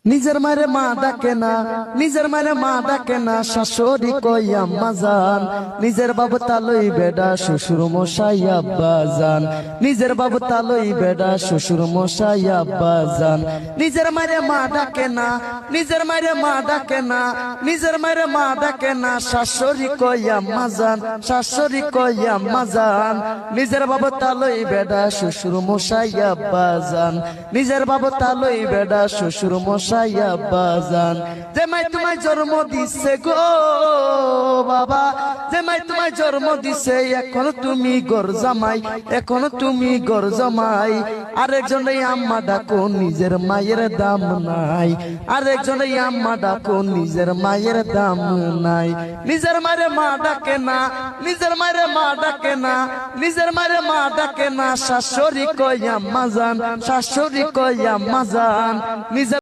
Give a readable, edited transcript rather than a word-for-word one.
নিজের মারে মা ডাকে না, নিজের মারে মা ডাকে না, শাশুড়ি কই আম্মা জান। নিজের বাবু তালই বেডা শ্বশুর মশাই আব্বা জান। নিজের বাবু তালই বেডা শ্বশুর মশাই আব্বা জান। নিজের মারে মা ডাকে না, নিজের মারে মা ডাকে না, নিজের মারে মা ডাকে না, শাশুড়ি কই আম্মা জান, শাশুড়ি কই আম্মা জান। নিজের বাবু তালই বেডা শ্বশুর মশাই আব্বা জান। নিজের বাবু তালই বেডা শ্বশুর মশাই আব্বা জান। যে মাই তোমায় জন্ম দিছে গো বাবা, যে মাই তোমায় জন্ম দিছে, এখন তুমি গর জামাই, এখন তুমি গর জামাই। আরেকজন এই আম্মা ডাকো, নিজের মায়ের দাম নাই। আরেকজন এই আম্মা ডাকো, নিজের মায়ের দাম নাই। নিজের মায়ের মা ডাকে না, নিজের মায়ের মা ডাকে না, নিজের মায়ের মা ডাকে না, শাশুড়ি কই আম্মা জান, শাশুড়ি কই আম্মা জান। নিজের